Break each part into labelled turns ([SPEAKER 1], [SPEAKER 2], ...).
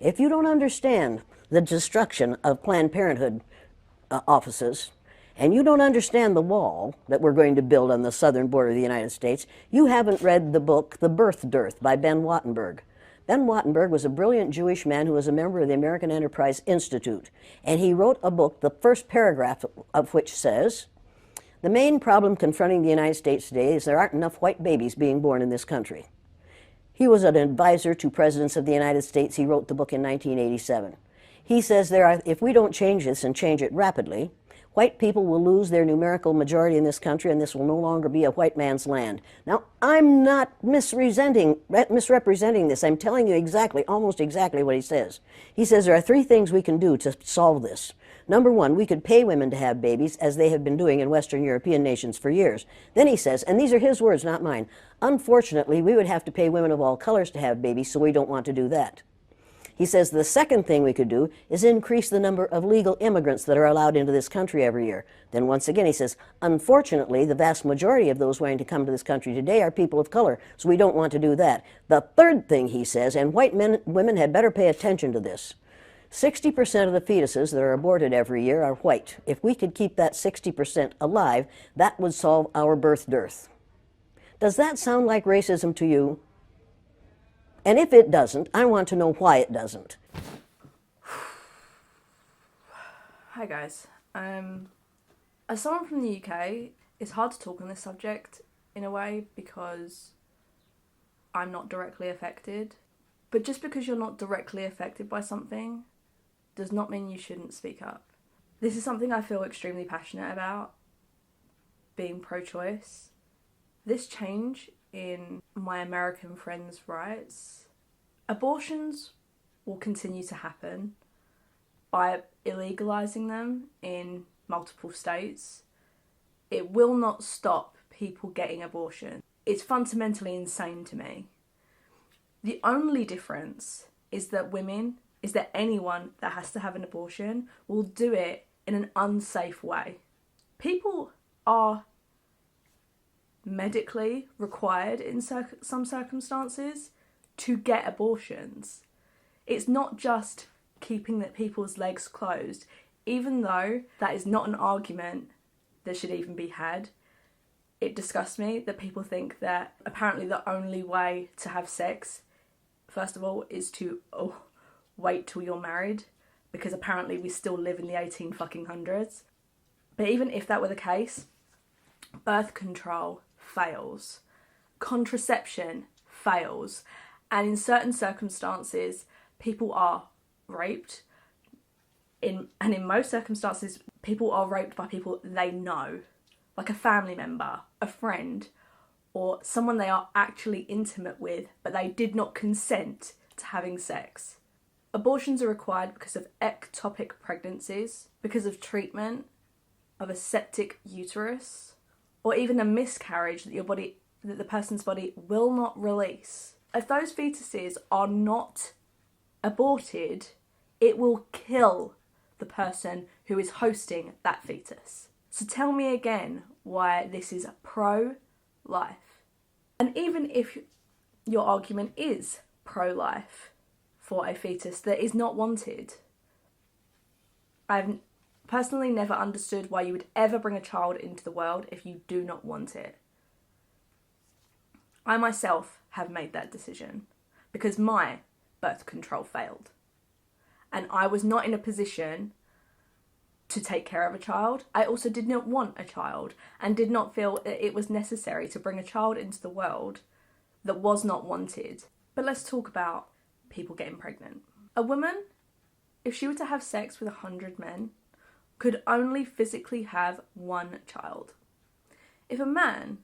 [SPEAKER 1] If you don't understand the destruction of Planned Parenthood offices, and you don't understand the wall that we're going to build on the southern border of the United States, you haven't read the book The Birth Dearth by Ben Wattenberg. Ben Wattenberg was a brilliant Jewish man who was a member of the American Enterprise Institute, and he wrote a book, the first paragraph of which says, "The main problem confronting the United States today is there aren't enough white babies being born in this country." He was an advisor to presidents of the United States. He wrote the book in 1987. He says if we don't change this and change it rapidly, white people will lose their numerical majority in this country, and this will no longer be a white man's land. Now, I'm not misrepresenting this. I'm telling you exactly, almost exactly what he says. He says there are three things we can do to solve this. Number one, we could pay women to have babies, as they have been doing in Western European nations for years. Then he says, and these are his words, not mine, unfortunately, we would have to pay women of all colors to have babies, so we don't want to do that. He says the second thing we could do is increase the number of legal immigrants that are allowed into this country every year. Then once again he says, unfortunately, the vast majority of those wanting to come to this country today are people of color, so we don't want to do that. The third thing he says, and women had better pay attention to this, 60% of the fetuses that are aborted every year are white. If we could keep that 60% alive, that would solve our birth dearth. Does that sound like racism to you? And if it doesn't, I want to know why it doesn't.
[SPEAKER 2] Hi guys. As someone from the UK, it's hard to talk on this subject in a way because I'm not directly affected. But just because you're not directly affected by something does not mean you shouldn't speak up. This is something I feel extremely passionate about, being pro-choice. This change in my American friends' rights, abortions will continue to happen by illegalizing them in multiple states. It will not stop people getting abortion. It's fundamentally insane to me. The only difference is that anyone that has to have an abortion will do it in an unsafe way. People are medically required in some circumstances to get abortions. It's not just keeping people's legs closed, even though that is not an argument that should even be had. It disgusts me that people think that apparently the only way to have sex, first of all, is to wait till you're married, because apparently we still live in the 1800s. But even if that were the case, birth control fails, contraception fails, and in certain circumstances people are raped. In most circumstances people are raped by people they know, like a family member, a friend, or someone they are actually intimate with, but they did not consent to having sex. Abortions are required because of ectopic pregnancies, because of treatment of a septic uterus, or even a miscarriage that the person's body will not release. If those fetuses are not aborted, it will kill the person who is hosting that fetus. So tell me again why this is pro-life. And even if your argument is pro-life for a fetus that is not wanted, I've personally never understood why you would ever bring a child into the world if you do not want it. I myself have made that decision because my birth control failed. And I was not in a position to take care of a child. I also did not want a child and did not feel that it was necessary to bring a child into the world that was not wanted. But let's talk about people getting pregnant. A woman, if she were to have sex with 100 men, could only physically have one child. If a man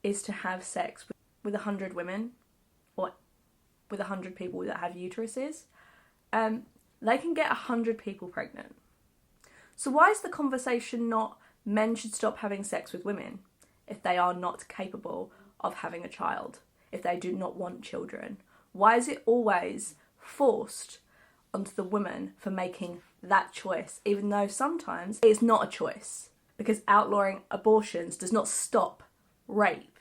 [SPEAKER 2] is to have sex with 100 women, or with 100 people that have uteruses, they can get 100 people pregnant. So why is the conversation not men should stop having sex with women if they are not capable of having a child, if they do not want children? Why is it always forced onto the woman for making that choice, even though sometimes it's not a choice? Because outlawing abortions does not stop rape.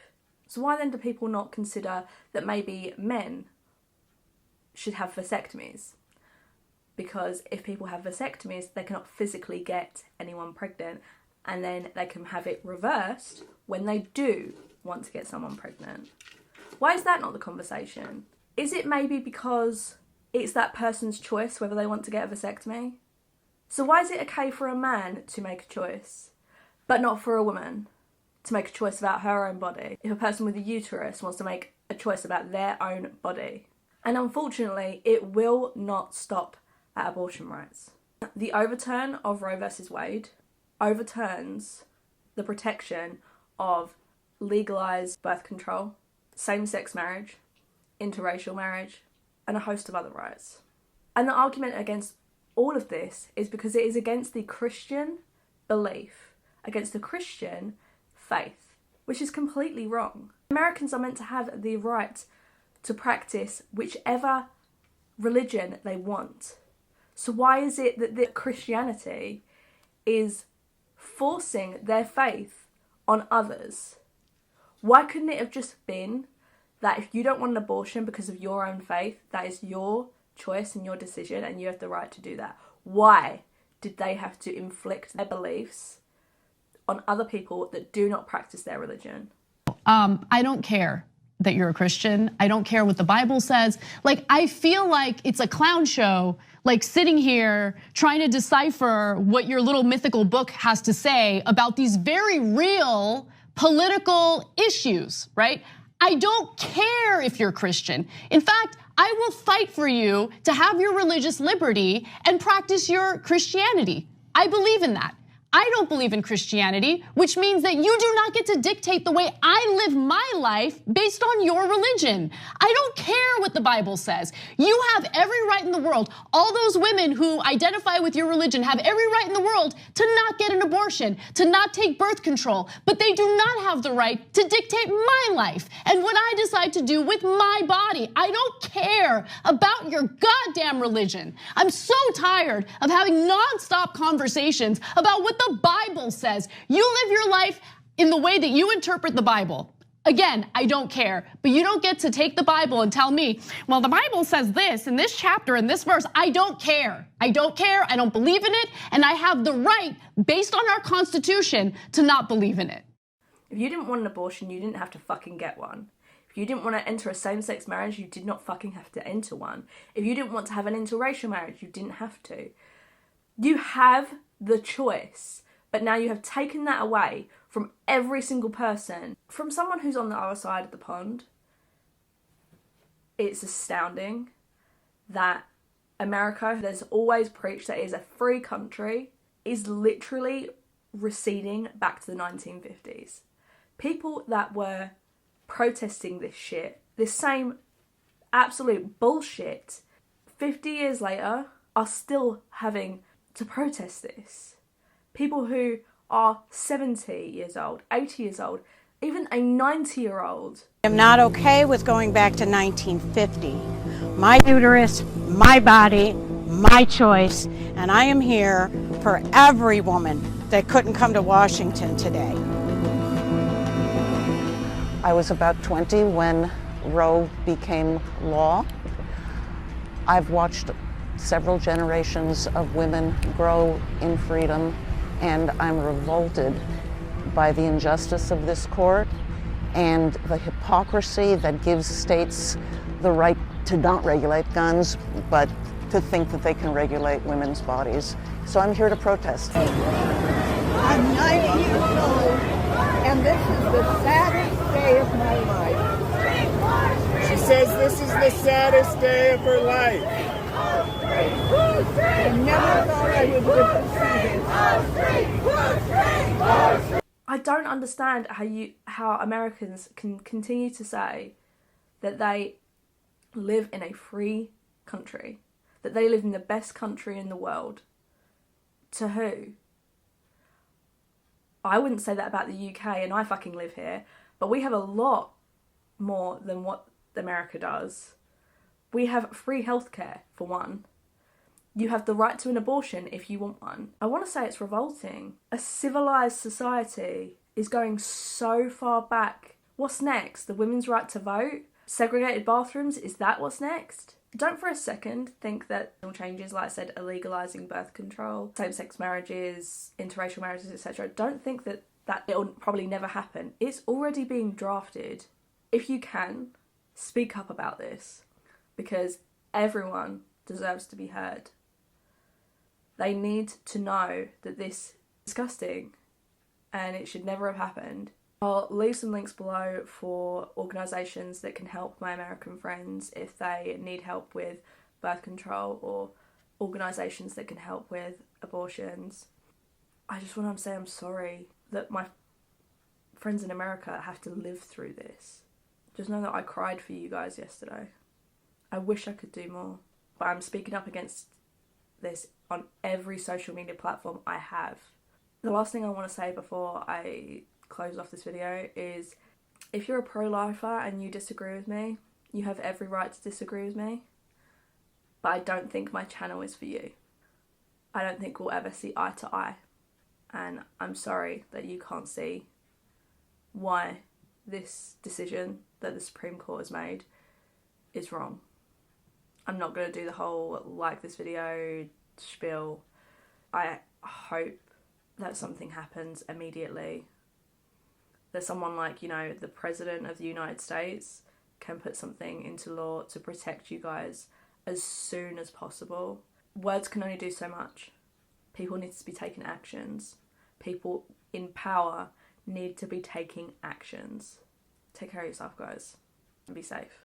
[SPEAKER 2] So why then do people not consider that maybe men should have vasectomies. Because if people have vasectomies, they cannot physically get anyone pregnant, and then they can have it reversed when they do want to get someone pregnant. Why is that not the conversation? Is it maybe because it's that person's choice whether they want to get a vasectomy? So why is it okay for a man to make a choice, but not for a woman to make a choice about her own body? If a person with a uterus wants to make a choice about their own body. And unfortunately, it will not stop at abortion rights. The overturn of Roe versus Wade overturns the protection of legalised birth control, same-sex marriage, interracial marriage, and a host of other rights. And the argument against all of this is because it is against the Christian belief, against the Christian faith, which is completely wrong. Americans are meant to have the right to practice whichever religion they want. So why is it that Christianity is forcing their faith on others? Why couldn't it have just been that if you don't want an abortion because of your own faith, that is your choice and your decision and you have the right to do that? Why did they have to inflict their beliefs on other people that do not practice their religion?
[SPEAKER 3] I don't care that you're a Christian. I don't care what the Bible says. Like, I feel like it's a clown show, like sitting here trying to decipher what your little mythical book has to say about these very real political issues, right? I don't care if you're Christian. In fact, I will fight for you to have your religious liberty and practice your Christianity. I believe in that. I don't believe in Christianity, which means that you do not get to dictate the way I live my life based on your religion. I don't care what the Bible says. You have every right in the world. All those women who identify with your religion have every right in the world to not get an abortion, to not take birth control, but they do not have the right to dictate my life and what I decide to do with my body. I don't care about your goddamn religion. I'm so tired of having nonstop conversations about what the Bible says. You live your life in the way that you interpret the Bible. Again, I don't care, but you don't get to take the Bible and tell me, well, the Bible says this in this chapter, in this verse. I don't care. I don't care. I don't believe in it. And I have the right, based on our Constitution, to not believe in it.
[SPEAKER 2] If you didn't want an abortion, you didn't have to fucking get one. If you didn't want to enter a same-sex marriage, you did not fucking have to enter one. If you didn't want to have an interracial marriage, you didn't have to. You have the choice, but now you have taken that away from every single person, from someone who's on the other side of the pond. It's astounding that America, that's always preached that it is a free country, is literally receding back to the 1950s. People that were protesting this shit, this same absolute bullshit, 50 years later are still having to protest this. People who are 70 years old, 80 years old, even a 90-year-old.
[SPEAKER 4] I'm not okay with going back to 1950. My uterus, my body, my choice, and I am here for every woman that couldn't come to Washington today.
[SPEAKER 5] I was about 20 when Roe became law. I've watched several generations of women grow in freedom, and I'm revolted by the injustice of this court and the hypocrisy that gives states the right to not regulate guns, but to think that they can regulate women's bodies. So I'm here to protest.
[SPEAKER 6] I'm 90 years old, and this is the saddest day of my life.
[SPEAKER 7] She says this is the saddest day of her life.
[SPEAKER 6] I never thought I would live to see this.
[SPEAKER 2] I don't understand how Americans can continue to say that they live in a free country, that they live in the best country in the world. To who? I wouldn't say that about the UK, and I fucking live here, but we have a lot more than what America does. We have free healthcare, for one. You have the right to an abortion if you want one. I want to say it's revolting. A civilized society is going so far back. What's next? The women's right to vote? Segregated bathrooms? Is that what's next? Don't for a second think that changes, like I said, illegalizing birth control, same-sex marriages, interracial marriages, etc. Don't think that it'll probably never happen. It's already being drafted. If you can, speak up about this, because everyone deserves to be heard. They need to know that this is disgusting and it should never have happened. I'll leave some links below for organisations that can help my American friends if they need help with birth control, or organisations that can help with abortions. I just want to say I'm sorry that my friends in America have to live through this. Just know that I cried for you guys yesterday. I wish I could do more, but I'm speaking up against this on every social media platform I have. The last thing I want to say before I close off this video is, if you're a pro-lifer and you disagree with me, you have every right to disagree with me, but I don't think my channel is for you. I don't think we'll ever see eye to eye, and I'm sorry that you can't see why this decision that the Supreme Court has made is wrong. I'm not going to do the whole like this video spiel. I hope that something happens immediately, that someone like, you know, the President of the United States can put something into law to protect you guys as soon as possible. Words can only do so much. People need to be taking actions. People in power need to be taking actions. Take care of yourself, guys, and be safe.